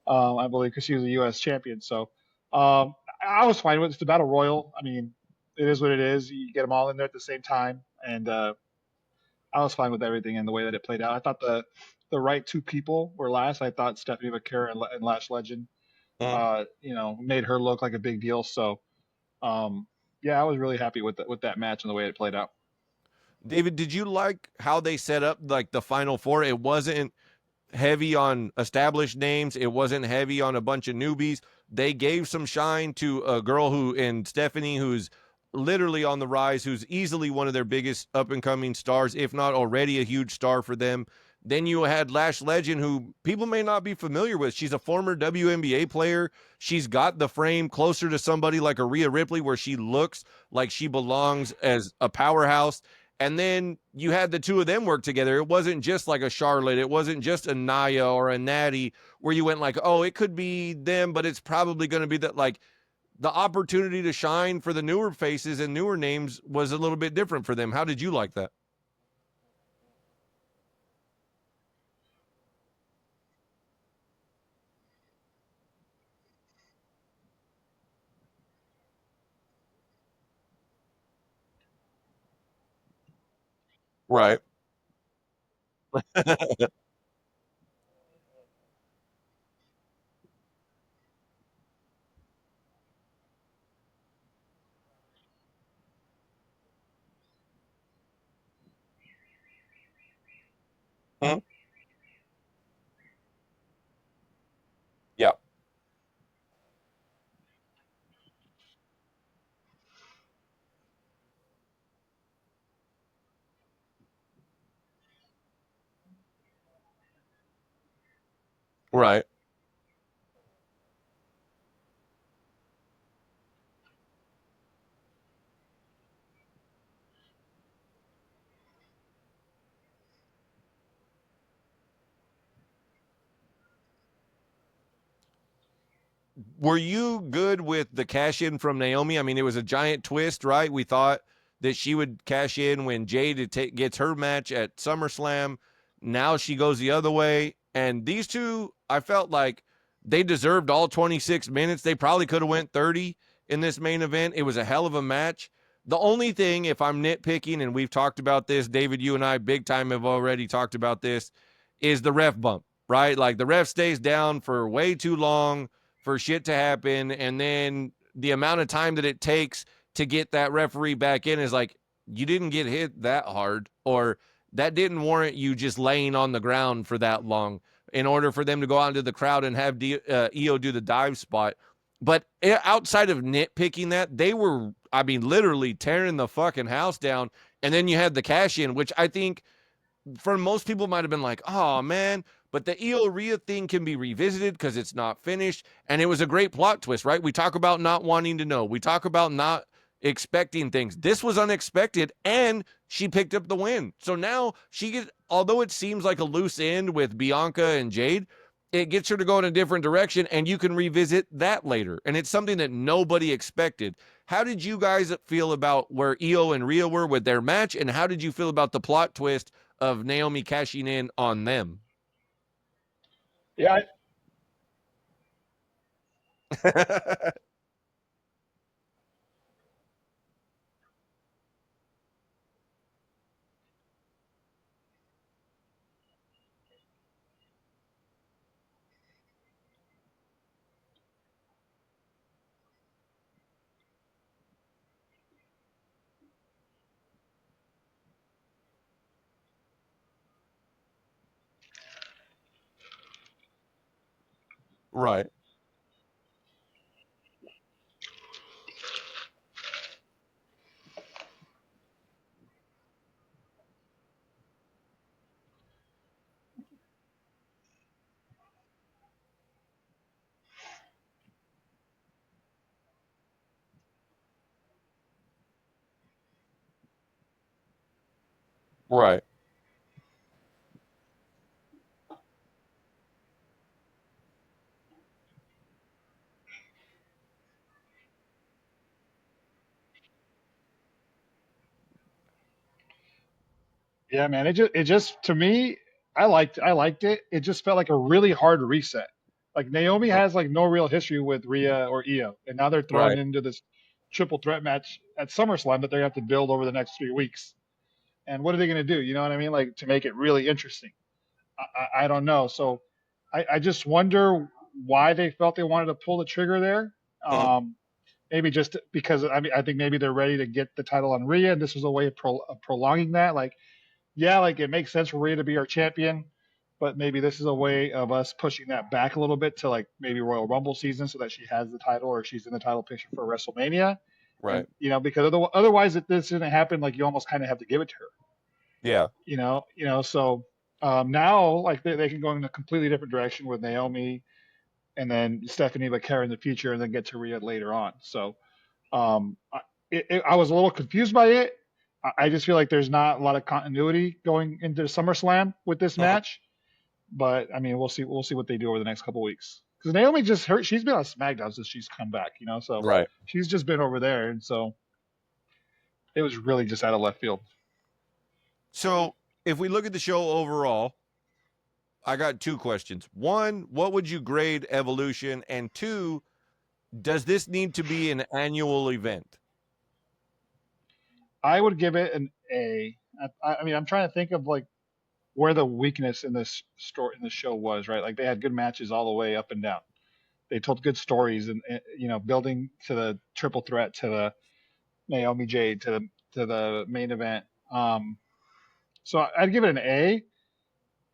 I believe, because she was a U.S. champion. So, I was fine with it. It's the battle royal. I mean, it is what it is. You get them all in there at the same time, and I was fine with everything and the way that it played out. I thought the right two people were last. I thought Stephanie McCare and Lash Legend made her look like a big deal. So, yeah, I was really happy with that match and the way it played out. David, did you like how they set up like the Final Four? It wasn't heavy on established names. It wasn't heavy on a bunch of newbies. They gave some shine to a girl in Stephanie, who's literally on the rise, who's easily one of their biggest up and coming stars, if not already a huge star for them. Then you had Lash Legend, who people may not be familiar with. She's a former WNBA player. She's got the frame closer to somebody like a Rhea Ripley, where she looks like she belongs as a powerhouse. And then you had the two of them work together. It wasn't just like a Charlotte. It wasn't just a Naya or a Natty where you went like, oh, it could be them, but it's probably going to be that. Like, the opportunity to shine for the newer faces and newer names was a little bit different for them. How did you like that? Right. Mhm. Yeah. Right. Were you good with the cash in from Naomi? I mean, it was a giant twist, right? We thought that she would cash in when Jade gets her match at SummerSlam. Now she goes the other way. And these two, I felt like they deserved all 26 minutes. They probably could have went 30 in this main event. It was a hell of a match. The only thing, if I'm nitpicking, and we've talked about this, David, you and I big time have already talked about this, is the ref bump, right? Like the ref stays down for way too long for shit to happen, and then the amount of time that it takes to get that referee back in is like, you didn't get hit that hard, or that didn't warrant you just laying on the ground for that long in order for them to go out into the crowd and have EO do the dive spot. But outside of nitpicking that, they were, I mean, literally tearing the fucking house down. And then you had the cash in, which I think for most people might have been like, oh man, but the Io Rhea thing can be revisited because it's not finished. And it was a great plot twist, right? We talk about not wanting to know. We talk about not expecting things. This was unexpected, and she picked up the win. So now she gets, although it seems like a loose end with Bianca and Jade, it gets her to go in a different direction, and you can revisit that later. And it's something that nobody expected. How did you guys feel about where Io and Rhea were with their match? And how did you feel about the plot twist of Naomi cashing in on them? Yeah, Right. Right. yeah, man. It just to me, I liked it. It just felt like a really hard reset. Like Naomi has like no real history with Rhea or Io, and now they're thrown Right. into this triple threat match at SummerSlam that they have to build over the next 3 weeks. And what are they going to do? You know what I mean? Like to make it really interesting. I don't know. So I just wonder why they felt they wanted to pull the trigger there. Mhm. Maybe just because I mean I think maybe they're ready to get the title on Rhea, and this was a way of prolonging that. Like yeah, like it makes sense for Rhea to be our champion, but maybe this is a way of us pushing that back a little bit to like maybe Royal Rumble season so that she has the title or she's in the title picture for WrestleMania. Right. And because otherwise, if this didn't happen, like you almost kind of have to give it to her. Yeah. So now like they can go in a completely different direction with Naomi and then Stephanie Becker in the future, and then get to Rhea later on. So um, I was a little confused by it. I just feel like there's not a lot of continuity going into SummerSlam with this Mhm. match. But I mean, we'll see. We'll see what they do over the next couple weeks. Because Naomi just hurt. She's been on SmackDown since she's come back. So Right. she's just been over there, and so it was really just out of left field. So if we look at the show overall, I got two questions. One, what would you grade Evolution? And two, does this need to be an annual event? I would give it an A. I mean, I'm trying to think of like where the weakness in this story in the show was. Right, like they had good matches all the way up and down. They told good stories, and building to the triple threat, to the Naomi Jade, to the main event. So I'd give it an A.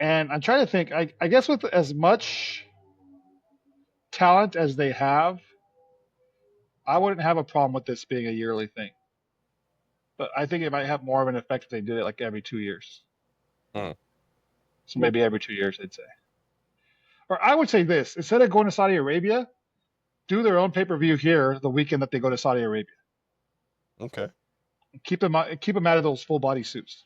And I'm trying to think. I guess with as much talent as they have, I wouldn't have a problem with this being a yearly thing. But I think it might have more of an effect if they did it like every 2 years. Hmm. So maybe every 2 years, I'd say. Or I would say this: instead of going to Saudi Arabia, do their own pay-per-view here the weekend that they go to Saudi Arabia. Okay. Keep them out of those full body suits.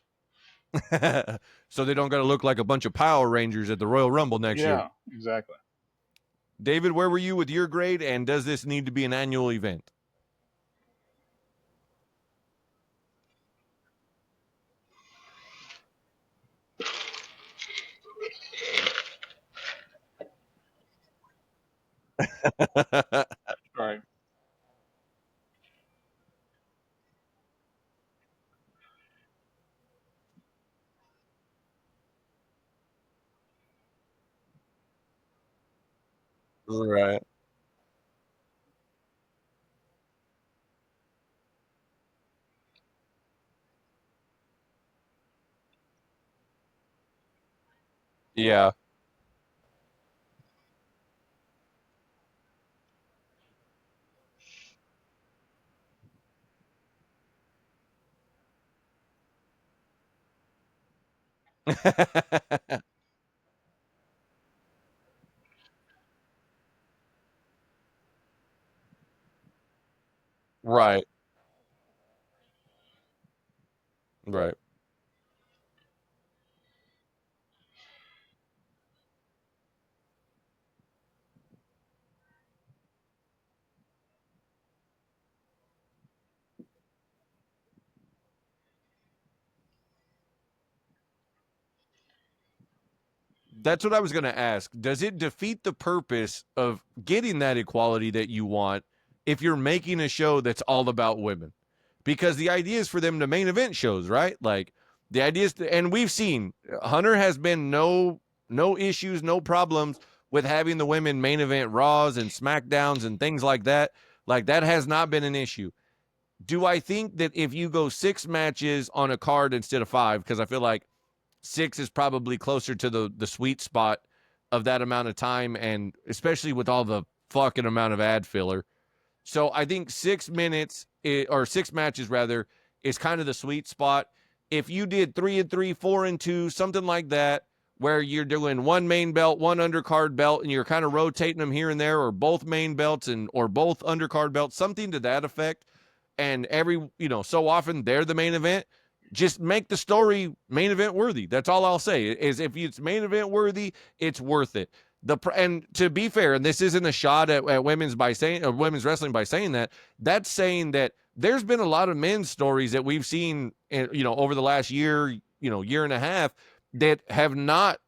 So they don't got to look like a bunch of Power Rangers at the Royal Rumble next year. Yeah, exactly. David, where were you with your grade, and does this need to be an annual event? Right. Right. Yeah. Right. Right. That's what I was going to ask. Does it defeat the purpose of getting that equality that you want if you're making a show that's all about women? Because the idea is for them to main event shows, right? Like the idea is to, and we've seen Hunter has been no issues, no problems with having the women main event Raws and SmackDowns and things like that. Like that has not been an issue. Do I think that if you go 6 matches on a card instead of 5, because I feel like 6 is probably closer to the sweet spot of that amount of time, and especially with all the fucking amount of ad filler. So I think 6 minutes or 6 matches rather is kind of the sweet spot. If you did 3-3, 4-2, something like that, where you're doing one main belt, one undercard belt, and you're kind of rotating them here and there, or both main belts and or both undercard belts, something to that effect. And every so often they're the main event. Just make the story main event worthy. That's all I'll say. Is if it's main event worthy, it's worth it. And to be fair, and this isn't a shot at women's wrestling by saying that. That's saying that there's been a lot of men's stories that we've seen, over the last year, year and a half that have not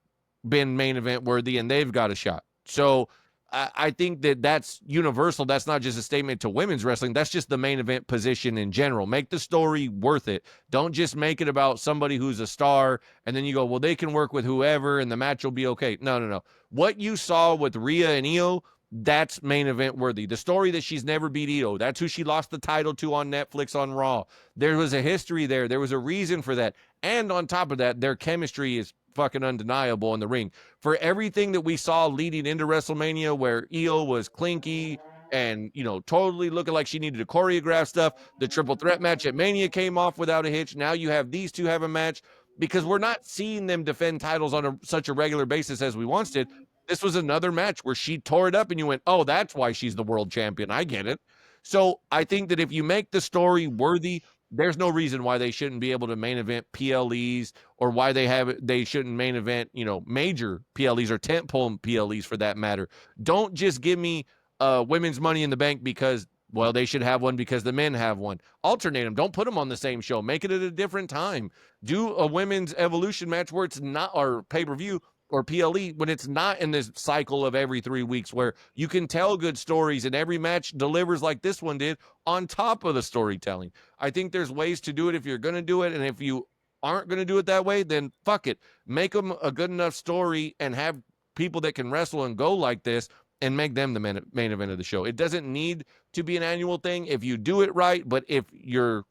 been main event worthy, and they've got a shot. So I think that that's universal. That's not just a statement to women's wrestling. That's just the main event position in general. Make the story worth it. Don't just make it about somebody who's a star and then you go, well, they can work with whoever and the match will be okay. No. What you saw with Rhea and Io, that's main event worthy. The story that she's never beat Io, that's who she lost the title to on Netflix on Raw. There was a history there. There was a reason for that. And on top of that, their chemistry is fucking undeniable in the ring. For everything that we saw leading into WrestleMania, where Io was clinky and totally looking like she needed to choreograph stuff, the triple threat match at Mania came off without a hitch. Now you have these two have a match because we're not seeing them defend titles on such a regular basis as we once did. This was another match where she tore it up and you went, oh, that's why she's the world champion. I get it. So I think that if you make the story worthy, there's no reason why they shouldn't be able to main event PLEs, or why they shouldn't main event, major PLEs or tentpole PLEs for that matter. Don't just give me women's Money in the Bank because, well, they should have one because the men have one. Alternate them. Don't put them on the same show. Make it at a different time. Do a women's Evolution match where it's not, or pay-per-view or PLE, when it's not in this cycle of every 3 weeks where you can tell good stories and every match delivers like this one did on top of the storytelling. I think there's ways to do it if you're going to do it. And if you aren't going to do it that way, then fuck it. Make them a good enough story and have people that can wrestle and go like this and make them the main event of the show. It doesn't need to be an annual thing if you do it right. But if you're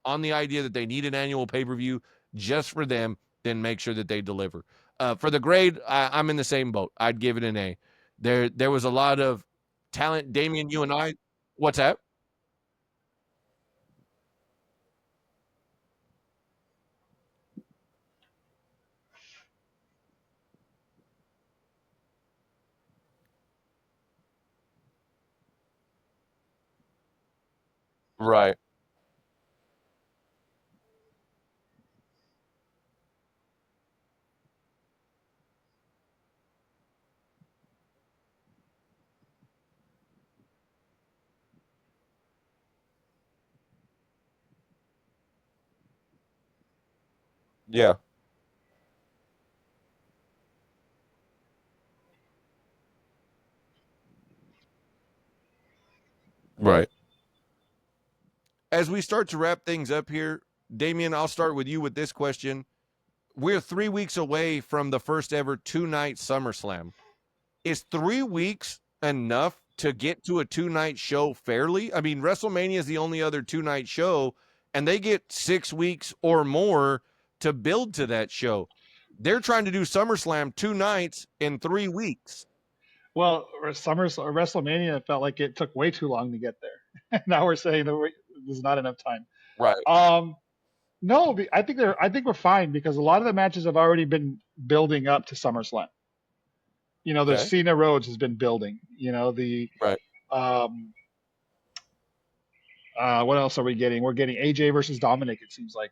on the idea that they need an annual pay-per-view just for them, then make sure that they deliver. For the grade, I'm in the same boat. I'd give it an A. There was a lot of talent. Damian, you and I, what's that? Right. Yeah. Right. As we start to wrap things up here, Damian, I'll start with you with this question. We're 3 weeks away from the first ever 2-night SummerSlam. Is 3 weeks enough to get to a 2-night show fairly? I mean, WrestleMania is the only other 2-night show, and they get 6 weeks or more to build to that show. They're trying to do SummerSlam 2 nights in 3 weeks. Well, WrestleMania felt like it took way too long to get there. Now we're saying that there's not enough time. Right. No, I think we're fine because a lot of the matches have already been building up to SummerSlam. The Okay. Cena Rhodes has been building. Right. What else are we getting? We're getting AJ versus Dominic. It seems like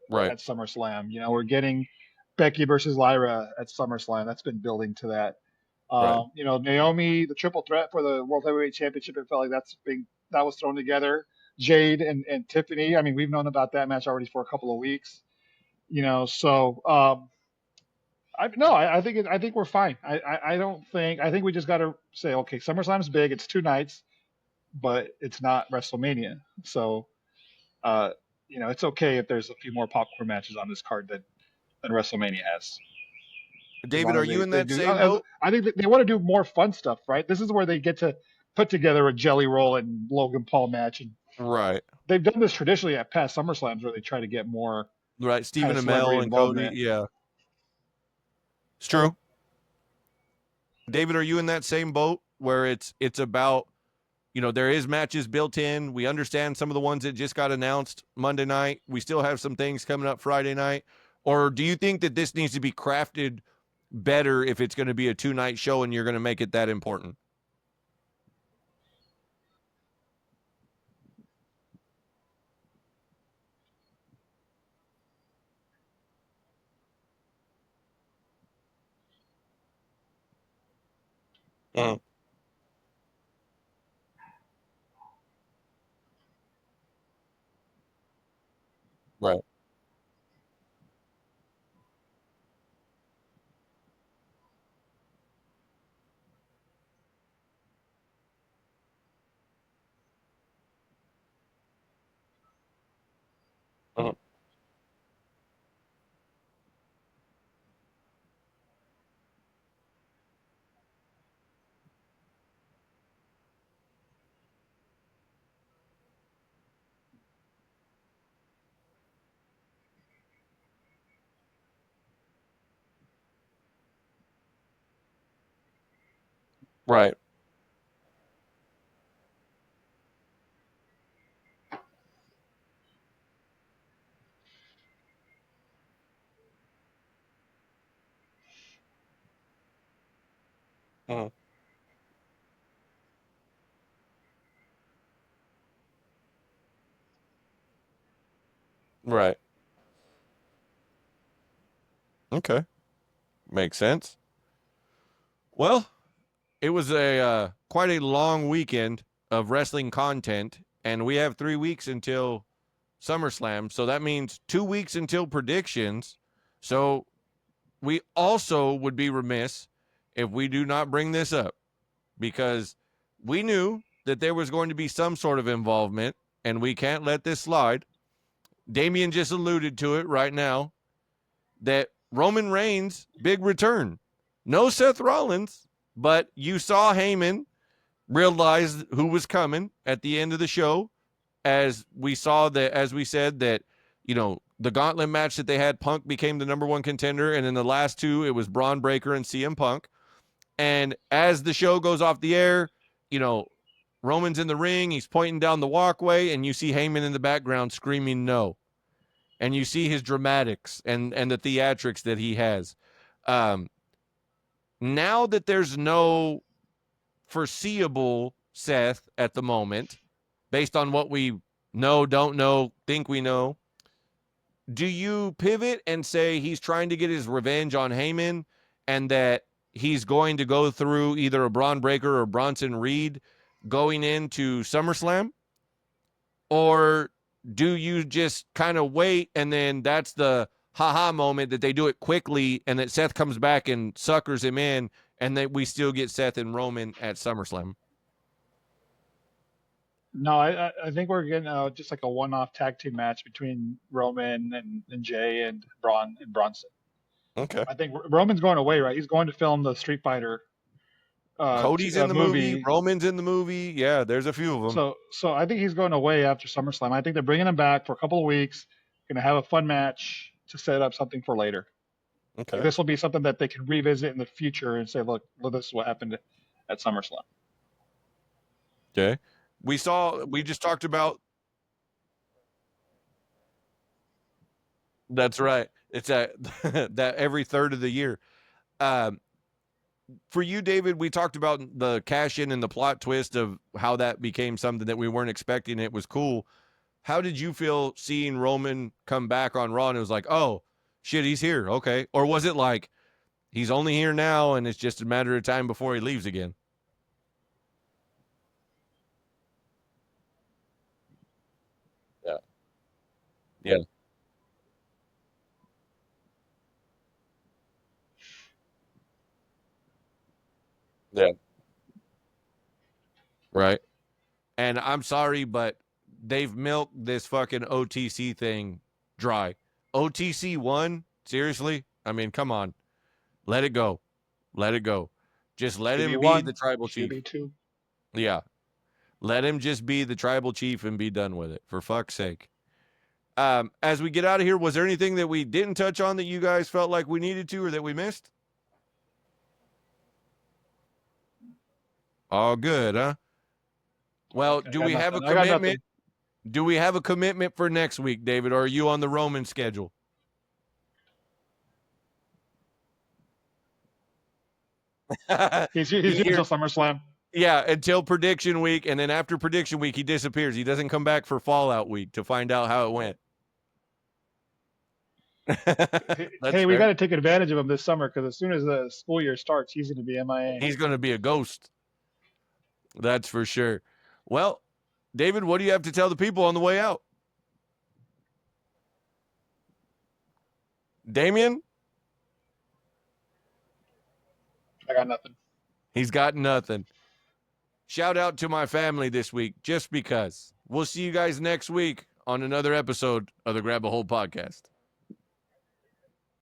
Right. at SummerSlam. We're getting Becky versus Lyra at SummerSlam. That's been building to that. Right. Naomi, the triple threat for the World Heavyweight Championship. It felt like that was thrown together. Jade and Tiffany. I mean, we've known about that match already for a couple of weeks. So I think we're fine. I think we just got to say, okay, SummerSlam's big. It's 2 nights, but it's not WrestleMania. So, it's okay if there's a few more popcorn matches on this card than WrestleMania has. David, are you in that same boat? I think they want to do more fun stuff, right? This is where they get to put together a Jelly Roll and Logan Paul match, and Right. they've done this traditionally at past SummerSlams where they try to get more. Right. Stephen kind of Amell and Cody. involvement. Yeah. It's true. David, are you in that same boat where it's about, there is matches built in. We understand some of the ones that just got announced Monday night. We still have some things coming up Friday night. Or do you think that this needs to be crafted better if it's going to be a 2-night show and you're going to make it that important? Uh-huh. Right. Uh-huh. Right. Uh-huh. Right. Okay. Makes sense. Well, it was a quite a long weekend of wrestling content, and we have 3 weeks until SummerSlam. So that means 2 weeks until predictions. So we also would be remiss if we do not bring this up because we knew that there was going to be some sort of involvement, and we can't let this slide. Damian just alluded to it right now that Roman Reigns' big return. No Seth Rollins, but you saw Heyman realize who was coming at the end of the show, as we saw that, as we said, that the gauntlet match that they had, Punk became the number one contender. And in the last two, it was Braun Breaker and CM Punk. And as the show goes off the air, you know, Roman's in the ring. He's pointing down the walkway, and you see Heyman in the background screaming no. And you see his dramatics and the theatrics that he has. Now that there's no foreseeable Seth at the moment, based on what we know, don't know, think we know, do you pivot and say he's trying to get his revenge on Heyman and that he's going to go through either a Braun Breaker or Bronson Reed going into SummerSlam? Or do you just kind of wait and then that's the haha moment that they do it quickly and that Seth comes back and suckers him in and that we still get Seth and Roman at SummerSlam? No, I think we're getting just like a one-off tag team match between Roman and Jay and Braun and Bronson. Okay. I think Roman's going away, right? He's going to film the Street Fighter. Cody's in the movie. Roman's in the movie. Yeah, there's a few of them. So I think he's going away after SummerSlam. I think they're bringing him back for a couple of weeks. Going to have a fun match to set up something for later. Okay. Like, this will be something that they can revisit in the future and say, look, this is what happened at SummerSlam. Okay. We just talked about. That's right. It's that every third of the year. For you, David, we talked about the cash in and the plot twist of how that became something that we weren't expecting. It was cool. How did you feel seeing Roman come back on Raw and it was like, oh, shit, he's here. Okay. Or was it like he's only here now and it's just a matter of time before he leaves again? Yeah. Yeah. Yeah. Right. And I'm sorry, but they've milked this fucking OTC thing dry. OTC 1? Seriously? I mean, come on. Let it go. Let it go. Just let him be the tribal chief. Should be 2. Yeah. Let him just be the tribal chief and be done with it, for fuck's sake. As we get out of here, was there anything that we didn't touch on that you guys felt like we needed to or that we missed? All good, huh? Well, do we have a commitment? Do we have a commitment for next week, David, or are you on the Roman schedule? He's here until SummerSlam. Yeah, until prediction week, and then after prediction week, he disappears. He doesn't come back for Fallout week to find out how it went. Hey, we got to take advantage of him this summer because as soon as the school year starts, he's going to be MIA. He's going to be a ghost. That's for sure. Well, David, what do you have to tell the people on the way out? Damien? I got nothing. He's got nothing. Shout out to my family this week, just because. We'll see you guys next week on another episode of the Grab a Hold podcast.